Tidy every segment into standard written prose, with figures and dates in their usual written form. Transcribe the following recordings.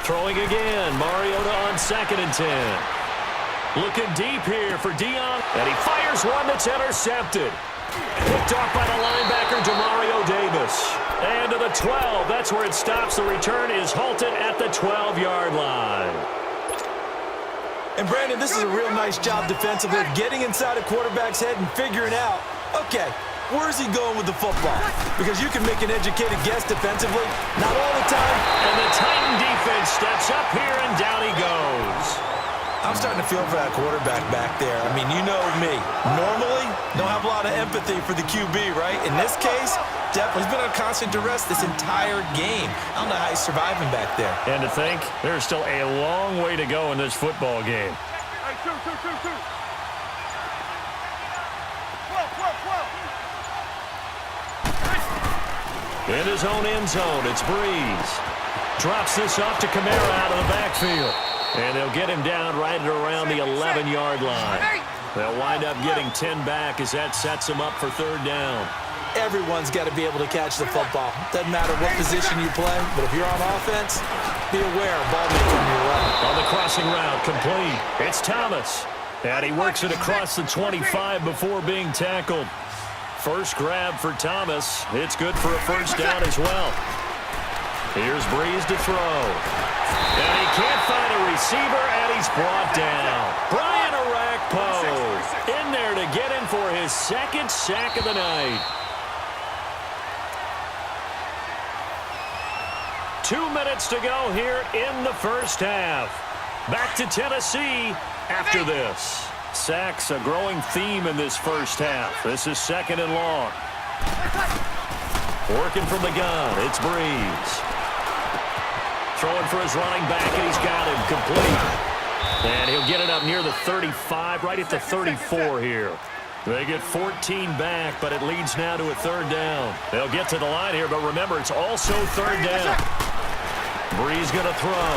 Throwing again. Mariota on 2nd and 10. Looking deep here for Dion. And he fires one that's intercepted. Picked off by the linebacker, Demario Davis. And to the 12. That's where it stops. The return is halted at the 12-yard line. And, Brandon, this is a real nice job defensively of getting inside a quarterback's head and figuring out, okay, where's he going with the football? Because you can make an educated guess defensively, not all the time. And the Titan defense steps up here, and down he goes. I'm starting to feel for that quarterback back there. I mean, you know me. Normally, don't have a lot of empathy for the QB, right? In this case, definitely he's been on constant duress this entire game. I don't know how he's surviving back there. And to think, there's still a long way to go in this football game. In his own end zone, it's Breeze. Drops this off to Kamara out of the backfield. And they'll get him down right at around the 11-yard line. They'll wind up getting 10 back as that sets him up for 3rd down. Everyone's got to be able to catch the football. Doesn't matter what position you play, but if you're on offense, be aware of ball may come your way. On the crossing route, complete. It's Thomas. And he works it across the 25 before being tackled. First grab for Thomas. It's good for a 1st down as well. Here's Breeze to throw. And he can't find a receiver, and he's brought down. Brian Orakpo in there to get him for his 2nd sack of the night. 2 minutes to go here in the 1st half. Back to Tennessee after this. Sacks a growing theme in this 1st half. This is 2nd and long. Working from the gun, it's Breeze. Throwing for his running back, and he's got him complete. And he'll get it up near the 35, right at the 34 here. They get 14 back, but it leads now to a 3rd down. They'll get to the line here, but remember, it's also 3rd down. Breeze going to throw.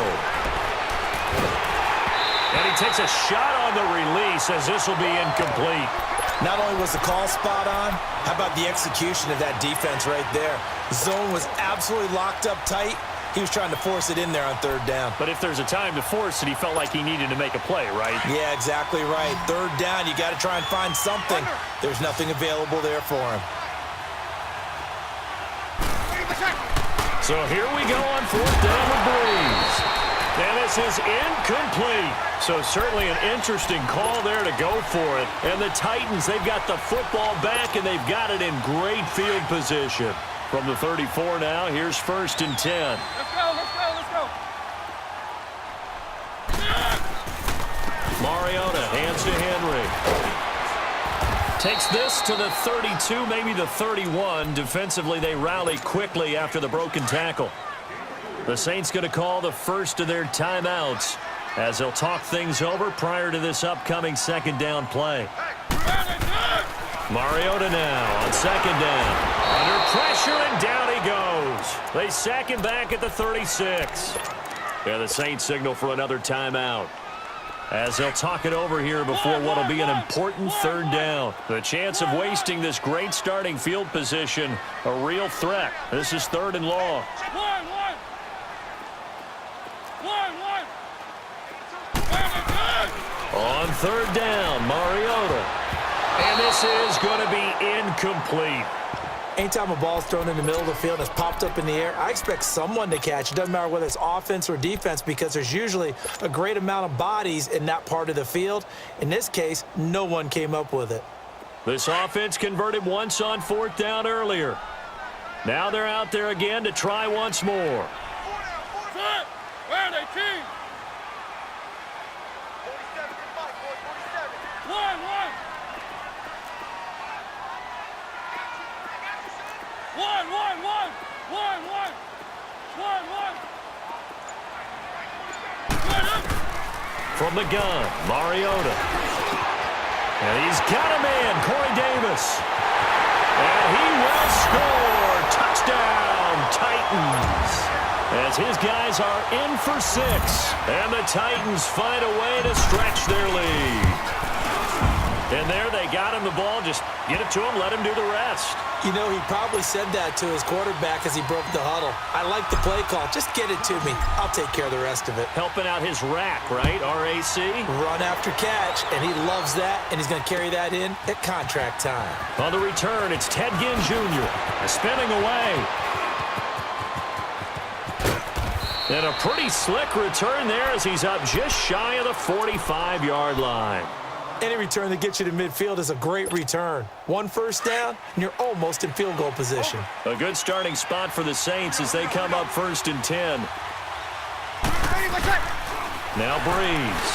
And he takes a shot on the release as this will be incomplete. Not only was the call spot on, how about the execution of that defense right there? The zone was absolutely locked up tight. He was trying to force it in there on 3rd down. But if there's a time to force it, he felt like he needed to make a play, right? Yeah, exactly right. 3rd down, you got to try and find something. There's nothing available there for him. So here we go on 4th down with Breeze. And this is incomplete. So certainly an interesting call there to go for it. And the Titans, they've got the football back, and they've got it in great field position. From the 34 now, here's 1st and 10. Let's go, let's go, let's go. Mariota hands to Henry. Takes this to the 32, maybe the 31. Defensively, they rally quickly after the broken tackle. The Saints going to call the first of their timeouts as they'll talk things over prior to this upcoming 2nd down play. Mariota now on 2nd down. Under pressure, and down he goes. They sack him back at the 36. And the Saints signal for another timeout as they'll talk it over here before what will be an important 3rd down. The chance of wasting this great starting field position, a real threat. This is 3rd and long. On 3rd down, Mariota. And this is going to be incomplete. Anytime a ball's thrown in the middle of the field and it's popped up in the air, I expect someone to catch. It doesn't matter whether it's offense or defense because there's usually a great amount of bodies in that part of the field. In this case, no one came up with it. This offense converted once on 4th down earlier. Now they're out there again to try once more. From the gun, Mariota. And he's got a man, Corey Davis. And he will score. Touchdown, Titans. As his guys are in for 6. And the Titans find a way to stretch their lead. And there they got him the ball. Just get it to him, let him do the rest. You know, he probably said that to his quarterback as he broke the huddle. I like the play call. Just get it to me. I'll take care of the rest of it. Helping out his rack, right? RAC? Run after catch, and he loves that, and he's going to carry that in at contract time. On the return, it's Ted Ginn Jr. spinning away. And a pretty slick return there as he's up just shy of the 45-yard line. Any return that gets you to midfield is a great return. One first down, and you're almost in field goal position. A good starting spot for the Saints as they come up 1st and 10. Now Breeze.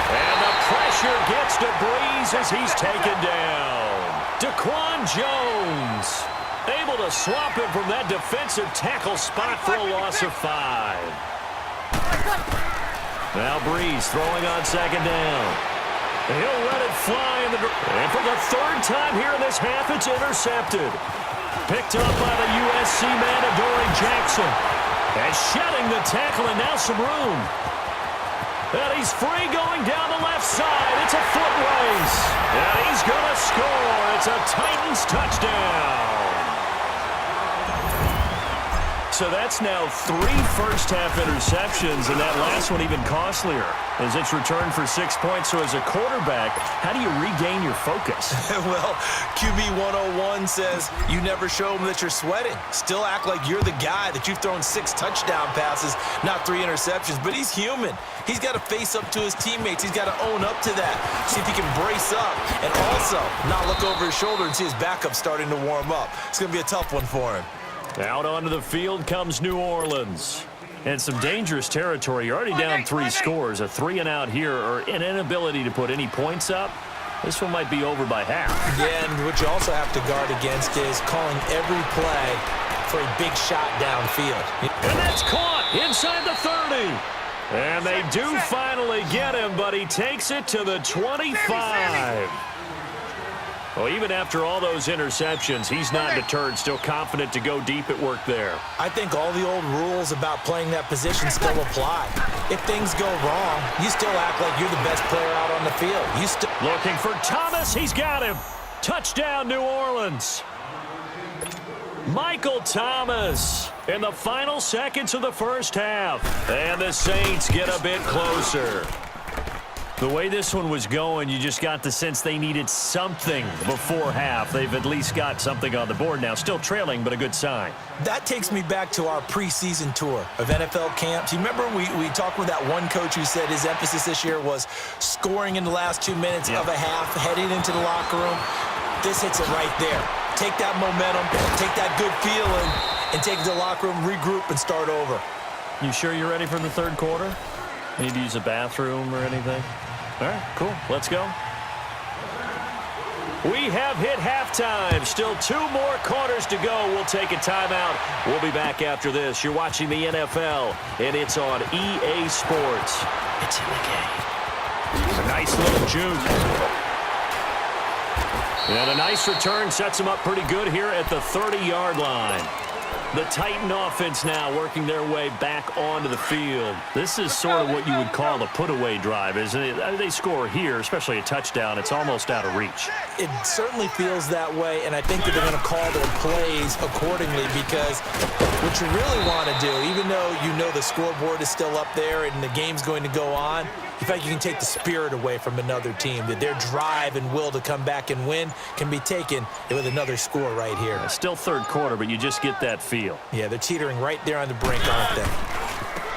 And the pressure gets to Breeze as he's taken down. Daquan Jones able to swap him from that defensive tackle spot for a loss of 5. Now Breeze throwing on 2nd down. He'll let it fly. And for the 3rd time here in this half, it's intercepted. Picked up by the USC man, Adoree Jackson. And shedding the tackle, and now some room. And he's free going down the left side. It's a foot race. And he's going to score. It's a Titans touchdown. So that's now 3 first-half interceptions, and that last one even costlier as it's returned for 6 points. So as a quarterback, how do you regain your focus? Well, QB 101 says you never show them that you're sweating. Still act like you're the guy that you've thrown 6 touchdown passes, not 3 interceptions. But he's human. He's got to face up to his teammates. He's got to own up to that. See if he can brace up and also not look over his shoulder and see his backup starting to warm up. It's going to be a tough one for him. Out onto the field comes New Orleans. And some dangerous territory. You're already down 3 scores. A 3-and-out here, or an inability to put any points up. This one might be over by half. Yeah, and what you also have to guard against is calling every play for a big shot downfield. And that's caught inside the 30. And they do finally get him, but he takes it to the 25. Well, even after all those interceptions, he's not deterred, still confident to go deep at work there. I think all the old rules about playing that position still apply. If things go wrong, you still act like you're the best player out on the field. You still looking for Thomas. He's got him. Touchdown, New Orleans. Michael Thomas in the final seconds of the first half. And the Saints get a bit closer. The way this one was going, you just got the sense they needed something before half. They've at least got something on the board now. Still trailing, but a good sign. That takes me back to our preseason tour of NFL camps. You remember we talked with that one coach who said his emphasis this year was scoring in the last 2 minutes of a half, heading into the locker room. This hits it right there. Take that momentum, take that good feeling, and take it to the locker room, regroup, and start over. You sure you're ready for the 3rd quarter? Need to use a bathroom or anything? All right, cool. Let's go. We have hit halftime. Still 2 more quarters to go. We'll take a timeout. We'll be back after this. You're watching the NFL, and it's on EA Sports. It's in the game. A nice little juke. And a nice return sets them up pretty good here at the 30-yard line. The Titan offense now working their way back onto the field. This is sort of what you would call a put-away drive, isn't it? They score here, especially a touchdown. It's almost out of reach. It certainly feels that way, and I think that they're going to call their plays accordingly because what you really want to do, even though you know the scoreboard is still up there and the game's going to go on, in fact, you can take the spirit away from another team, that their drive and will to come back and win can be taken with another score right here. It's still 3rd quarter, but you just get that feel. Yeah, they're teetering right there on the brink, aren't they?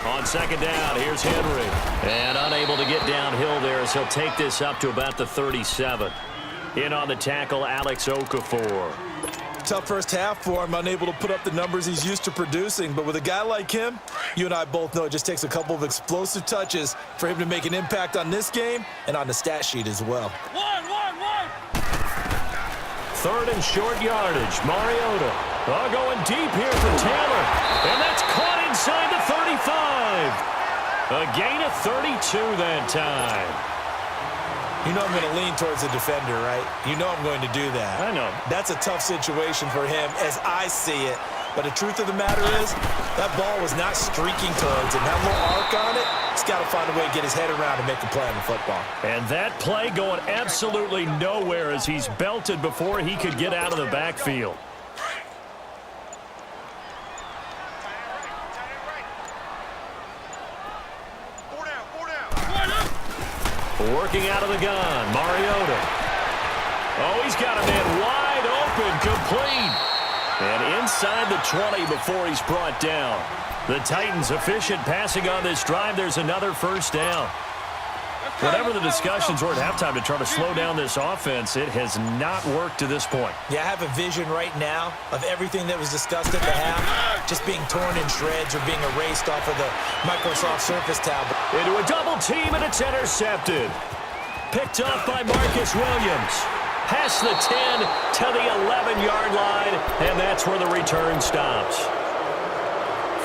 On 2nd down, here's Henry. And unable to get downhill there as he'll take this up to about the 37. In on the tackle, Alex Okafor. Tough first half for him, unable to put up the numbers he's used to producing. But with a guy like him, you and I both know it just takes a couple of explosive touches for him to make an impact on this game and on the stat sheet as well. 3rd and short yardage. Mariota going deep here for Taylor. And that's caught inside the 35. A gain of 32 that time. You know I'm going to lean towards the defender, right? You know I'm going to do that. I know. That's a tough situation for him as I see it. But the truth of the matter is, that ball was not streaking towards him. That little arc on it, He's got to find a way to get his head around and make a play on the football. And that play going absolutely nowhere as he's belted before he could get out of the backfield. Working out of the gun, Mariota. Oh, he's got a man wide open, complete. And inside the 20 before he's brought down. The Titans efficient passing on this drive. There's another first down. Whatever the discussions were at halftime to try to slow down this offense, it has not worked to this point. Yeah, I have a vision right now of everything that was discussed at the half just being torn in shreds or being erased off of the Microsoft Surface tablet. Into a double team, and it's intercepted. Picked up by Marcus Williams. Past the 10 to the 11-yard line, and that's where the return stops.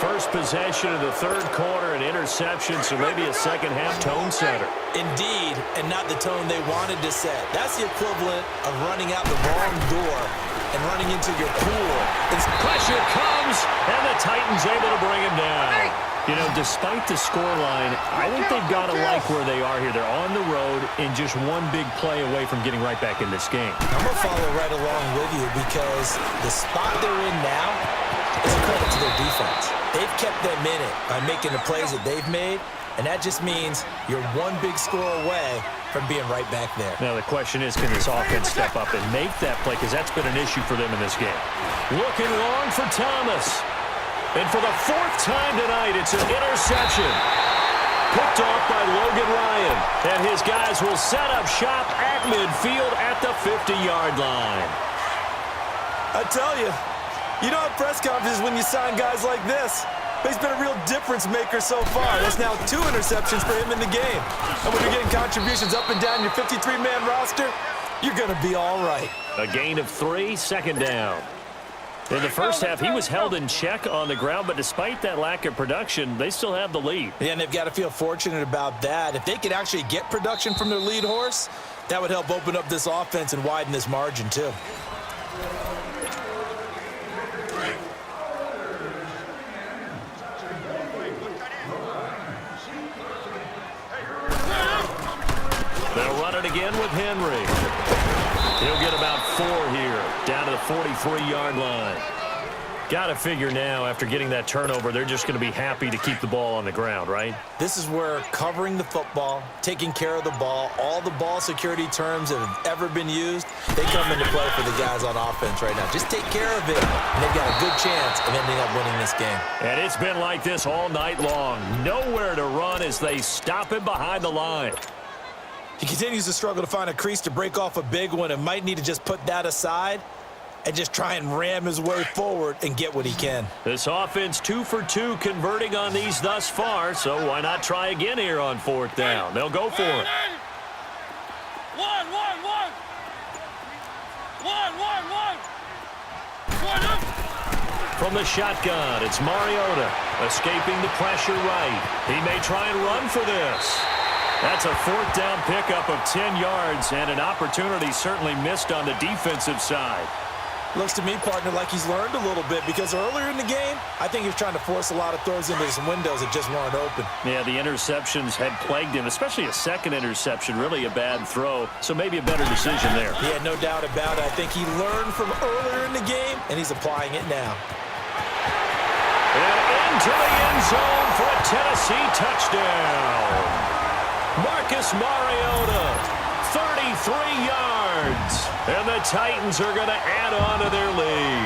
First possession of the third quarter, an interception, so maybe a second-half tone setter. Indeed, and not the tone they wanted to set. That's the equivalent of running out the wrong door and running into your pool. Pressure comes, and the Titans able to bring him down. You know, despite the scoreline, I think they've got to like where they are here. They're on the road and just one big play away from getting right back in this game. I'm going to follow right along with you because the spot they're in now is a credit to their defense. They've kept them in it by making the plays that they've made, and that just means you're one big score away from being right back there. Now, the question is, can this offense step up and make that play? Because that's been an issue for them in this game. Looking long for Thomas. And for the fourth time tonight, it's an interception. Picked off by Logan Ryan. And his guys will set up shop at midfield at the 50-yard line. I tell you, you don't have press conferences when you sign guys like this. But he's been a real difference maker so far. That's now 2 interceptions for him in the game. And when you're getting contributions up and down your 53-man roster, you're going to be all right. A gain of 3, second down. In the first half, he was held in check on the ground, but despite that lack of production, they still have the lead. Yeah, and they've got to feel fortunate about that. If they could actually get production from their lead horse, that would help open up this offense and widen this margin, too. They'll run it again with Henry. He'll get about 4 here, down to the 43-yard line. Got to figure now, after getting that turnover, they're just going to be happy to keep the ball on the ground, right? This is where covering the football, taking care of the ball, all the ball security terms that have ever been used, they come into play for the guys on offense right now. Just take care of it, and they've got a good chance of ending up winning this game. And it's been like this all night long. Nowhere to run as they stop him behind the line. He continues to struggle to find a crease to break off a big one and might need to just put that aside and just try and ram his way forward and get what he can. This offense 2 for 2 converting on these thus far, so why not try again here on 4th down? They'll go for it. One. From the shotgun, it's Mariota escaping the pressure right. He may try and run for this. That's a 4th down pickup of 10 yards and an opportunity certainly missed on the defensive side. Looks to me, partner, like he's learned a little bit because earlier in the game, I think he was trying to force a lot of throws into some windows that just weren't open. Yeah, the interceptions had plagued him, especially a second interception, really a bad throw, so maybe a better decision there. Yeah, no doubt about it. I think he learned from earlier in the game, and he's applying it now. And into the end zone for a Tennessee touchdown. Marcus Mariota, 33 yards. And the Titans are going to add on to their lead.